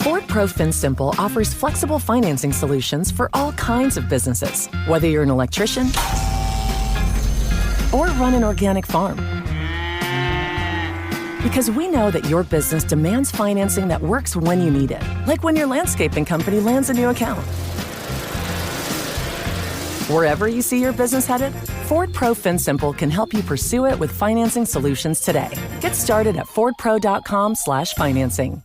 Ford Pro FinSimple offers flexible financing solutions for all kinds of businesses, whether you're an electrician or run an organic farm. Because we know that your business demands financing that works when you need it, like when your landscaping company lands a new account. Wherever you see your business headed, Ford Pro FinSimple can help you pursue it with financing solutions today. Get started at fordpro.com/financing.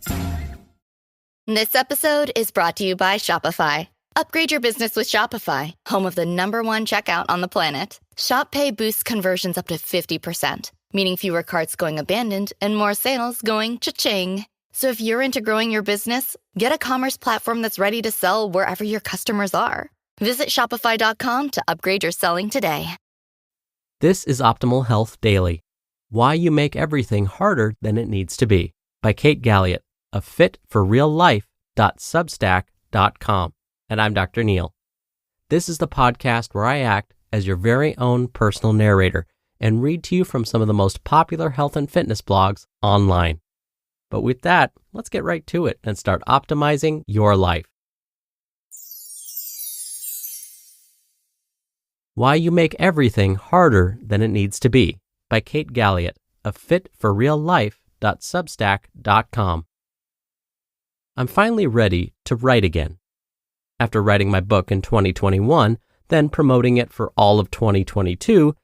This episode is brought to you by Shopify. Upgrade your business with Shopify, home of the #1 checkout on the planet. Shop Pay boosts conversions up to 50%, meaning fewer carts going abandoned and more sales going cha-ching. So if you're into growing your business, get a commerce platform that's ready to sell wherever your customers are. Visit shopify.com to upgrade your selling today. This is Optimal Health Daily, Why You Make Everything Harder Than It Needs to Be, by Kate Galliett of fitforreallife.substack.com. And I'm Dr. Neil. This is the podcast where I act as your very own personal narrator and read to you from some of the most popular health and fitness blogs online. But with that, let's get right to it and start optimizing your life. Why You Make Everything Harder Than It Needs to Be, by Kate Galliett of fitforreallife.substack.com. I'm finally ready to write again. After writing my book in 2021, then promoting it for all of 2022,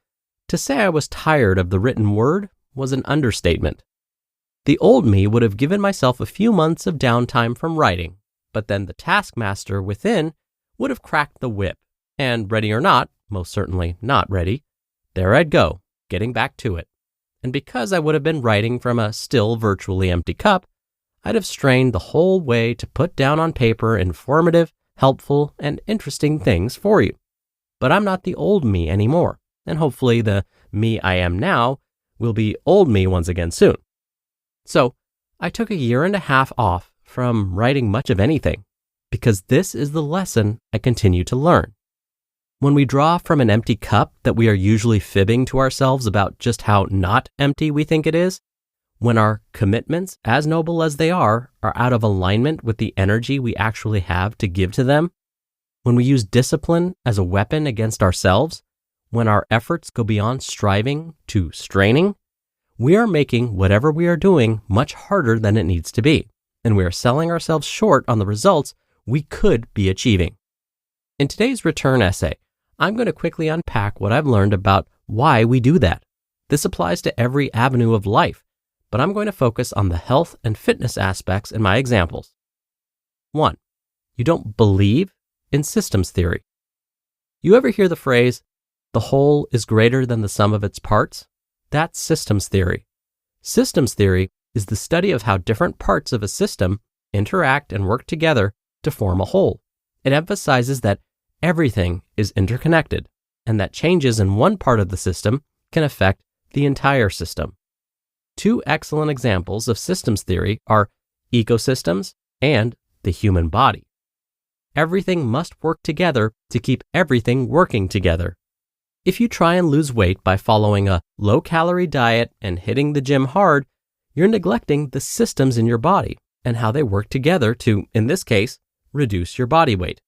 to say I was tired of the written word was an understatement. The old me would have given myself a few months of downtime from writing, but then the taskmaster within would have cracked the whip, and ready or not, most certainly not ready, there I'd go, getting back to it. And because I would have been writing from a still virtually empty cup, I'd have strained the whole way to put down on paper informative, helpful, and interesting things for you. But I'm not the old me anymore, and hopefully the me I am now will be old me once again soon. So I took a year and a half off from writing much of anything, because this is the lesson I continue to learn. When we draw from an empty cup that we are usually fibbing to ourselves about just how not empty we think it is, when our commitments, as noble as they are out of alignment with the energy we actually have to give to them, when we use discipline as a weapon against ourselves, when our efforts go beyond striving to straining, we are making whatever we are doing much harder than it needs to be, and we are selling ourselves short on the results we could be achieving. In today's return essay, I'm going to quickly unpack what I've learned about why we do that. This applies to every avenue of life, but I'm going to focus on the health and fitness aspects in my examples. 1. You don't believe in systems theory. You ever hear the phrase, the whole is greater than the sum of its parts? That's systems theory. Systems theory is the study of how different parts of a system interact and work together to form a whole. It emphasizes that everything is interconnected, and that changes in one part of the system can affect the entire system. Two excellent examples of systems theory are ecosystems and the human body. Everything must work together to keep everything working together. If you try and lose weight by following a low-calorie diet and hitting the gym hard, you're neglecting the systems in your body and how they work together to, in this case, reduce your body weight.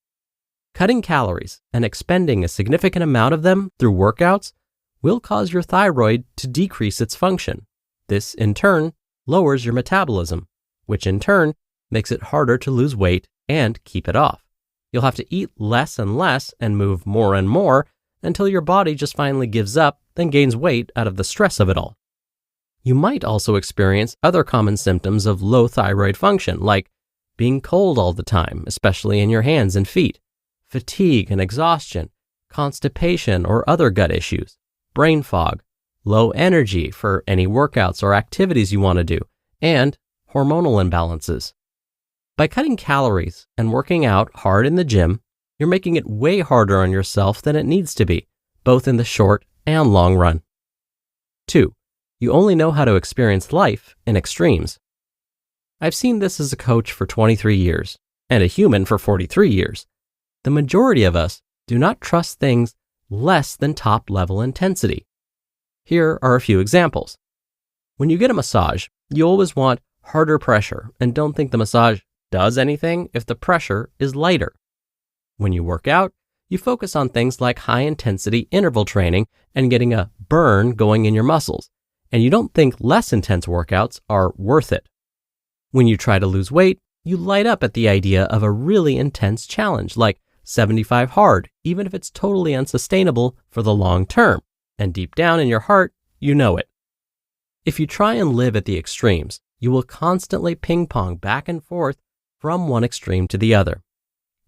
Cutting calories and expending a significant amount of them through workouts will cause your thyroid to decrease its function. This, in turn, lowers your metabolism, which in turn makes it harder to lose weight and keep it off. You'll have to eat less and less and move more and more until your body just finally gives up and gains weight out of the stress of it all. You might also experience other common symptoms of low thyroid function, like being cold all the time, especially in your hands and feet, fatigue and exhaustion, constipation or other gut issues, brain fog, low energy for any workouts or activities you want to do, and hormonal imbalances. By cutting calories and working out hard in the gym, you're making it way harder on yourself than it needs to be, both in the short and long run. 2. You only know how to experience life in extremes. I've seen this as a coach for 23 years and a human for 43 years. The majority of us do not trust things less than top-level intensity. Here are a few examples. When you get a massage, you always want harder pressure and don't think the massage does anything if the pressure is lighter. When you work out, you focus on things like high-intensity interval training and getting a burn going in your muscles, and you don't think less intense workouts are worth it. When you try to lose weight, you light up at the idea of a really intense challenge like 75 hard, even if it's totally unsustainable for the long term, and deep down in your heart, you know it. If you try and live at the extremes, you will constantly ping-pong back and forth from one extreme to the other.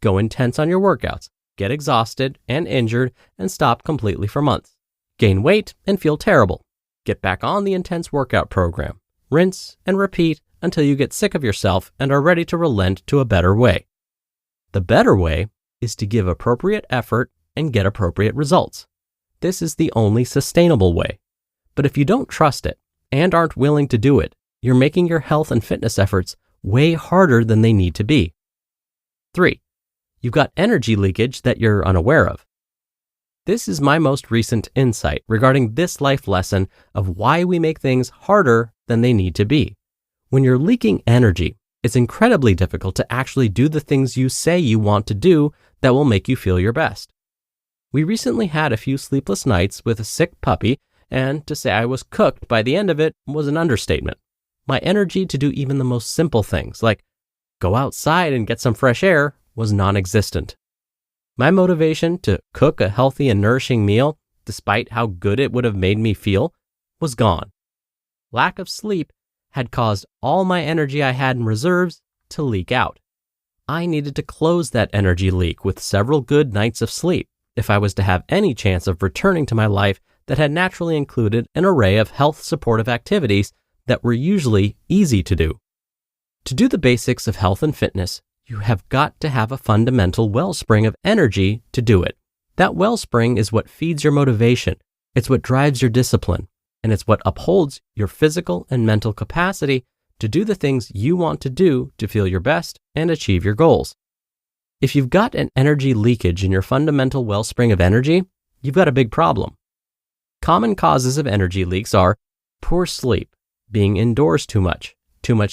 Go intense on your workouts, get exhausted and injured, and stop completely for months. Gain weight and feel terrible. Get back on the intense workout program. Rinse and repeat until you get sick of yourself and are ready to relent to a better way. The better way is to give appropriate effort and get appropriate results. This is the only sustainable way. But if you don't trust it and aren't willing to do it, you're making your health and fitness efforts way harder than they need to be. 3. You've got energy leakage that you're unaware of. This is my most recent insight regarding this life lesson of why we make things harder than they need to be. When you're leaking energy, it's incredibly difficult to actually do the things you say you want to do that will make you feel your best. We recently had a few sleepless nights with a sick puppy, and to say I was cooked by the end of it was an understatement. My energy to do even the most simple things, like go outside and get some fresh air, was non-existent. My motivation to cook a healthy and nourishing meal, despite how good it would have made me feel, was gone. Lack of sleep had caused all my energy I had in reserves to leak out. I needed to close that energy leak with several good nights of sleep if I was to have any chance of returning to my life that had naturally included an array of health supportive activities that were usually easy to do. To do the basics of health and fitness, you have got to have a fundamental wellspring of energy to do it. That wellspring is what feeds your motivation. It's what drives your discipline. And it's what upholds your physical and mental capacity to do the things you want to do to feel your best and achieve your goals. If you've got an energy leakage in your fundamental wellspring of energy, you've got a big problem. Common causes of energy leaks are poor sleep, being indoors too much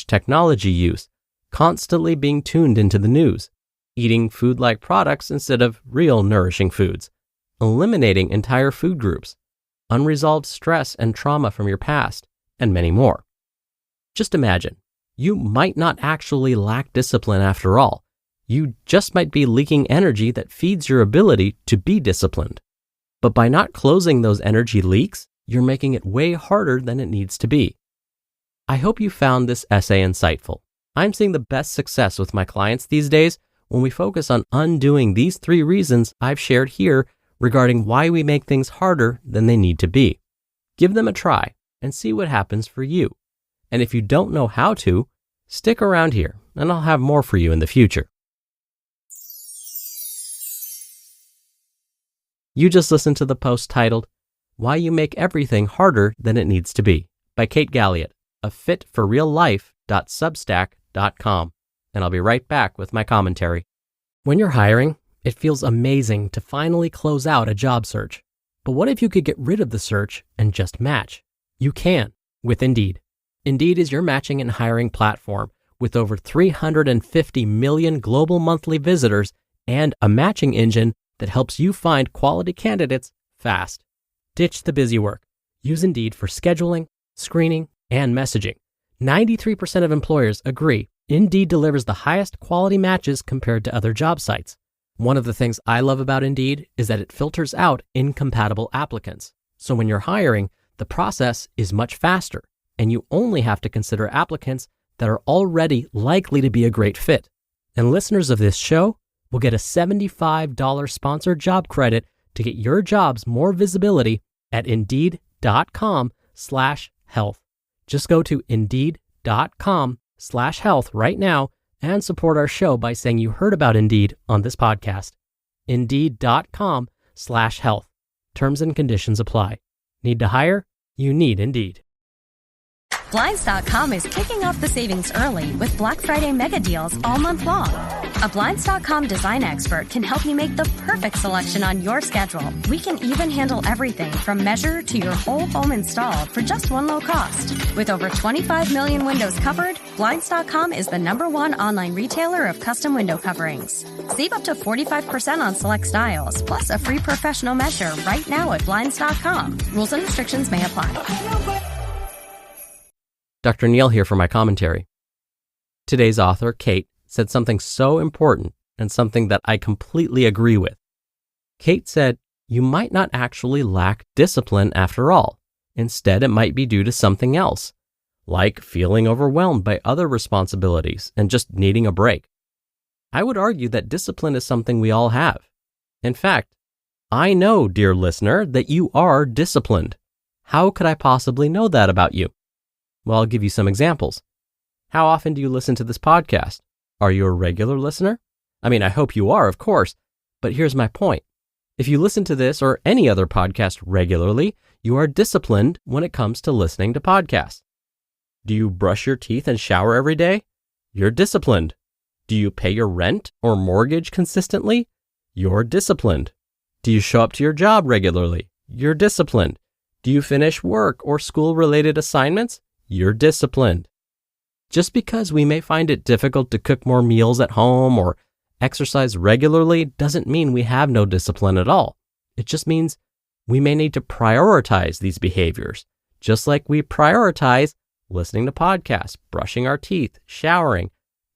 technology use, constantly being tuned into the news, eating food-like products instead of real nourishing foods, eliminating entire food groups, unresolved stress and trauma from your past, and many more. Just imagine, you might not actually lack discipline after all. You just might be leaking energy that feeds your ability to be disciplined. But by not closing those energy leaks, you're making it way harder than it needs to be. I hope you found this essay insightful. I'm seeing the best success with my clients these days when we focus on undoing these 3 reasons I've shared here regarding why we make things harder than they need to be. Give them a try and see what happens for you. And if you don't know how to, stick around here and I'll have more for you in the future. You just listened to the post titled, Why You Make Everything Harder Than It Needs to Be by Kate Galliett of fitforreallife.substack.com. And I'll be right back with my commentary. When you're hiring, it feels amazing to finally close out a job search. But what if you could get rid of the search and just match? You can with Indeed. Indeed is your matching and hiring platform with over 350 million global monthly visitors and a matching engine that helps you find quality candidates fast. Ditch the busy work. Use Indeed for scheduling, screening, and messaging. 93% of employers agree Indeed delivers the highest quality matches compared to other job sites. One of the things I love about Indeed is that it filters out incompatible applicants. So when you're hiring, the process is much faster, and you only have to consider applicants that are already likely to be a great fit. And listeners of this show will get a $75 sponsored job credit to get your jobs more visibility at Indeed.com/health. Just go to Indeed.com/health right now and support our show by saying you heard about Indeed on this podcast. Indeed.com/health. Terms and conditions apply. Need to hire? You need Indeed. Blinds.com is kicking off the savings early with Black Friday mega deals all month long. A Blinds.com design expert can help you make the perfect selection on your schedule. We can even handle everything from measure to your whole home installed for just one low cost. With over 25 million windows covered, Blinds.com is the #1 online retailer of custom window coverings. Save up to 45% on select styles, plus a free professional measure right now at Blinds.com. Rules and restrictions may apply. Dr. Neal here for my commentary. Today's author, Kate, said something so important and something that I completely agree with. Kate said, you might not actually lack discipline after all. Instead, it might be due to something else, like feeling overwhelmed by other responsibilities and just needing a break. I would argue that discipline is something we all have. In fact, I know, dear listener, that you are disciplined. How could I possibly know that about you? Well, I'll give you some examples. How often do you listen to this podcast? Are you a regular listener? I hope you are, of course, but here's my point. If you listen to this or any other podcast regularly, you are disciplined when it comes to listening to podcasts. Do you brush your teeth and shower every day? You're disciplined. Do you pay your rent or mortgage consistently? You're disciplined. Do you show up to your job regularly? You're disciplined. Do you finish work or school-related assignments? You're disciplined. Just because we may find it difficult to cook more meals at home or exercise regularly doesn't mean we have no discipline at all. It just means we may need to prioritize these behaviors, just like we prioritize listening to podcasts, brushing our teeth, showering,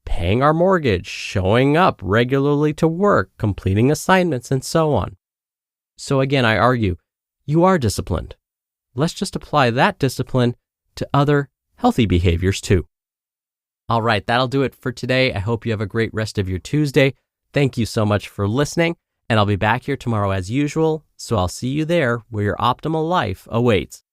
paying our mortgage, showing up regularly to work, completing assignments, and so on. So again, I argue, you are disciplined. Let's just apply that discipline to other healthy behaviors too. All right, that'll do it for today. I hope you have a great rest of your Tuesday. Thank you so much for listening, and I'll be back here tomorrow as usual, so I'll see you there where your optimal life awaits.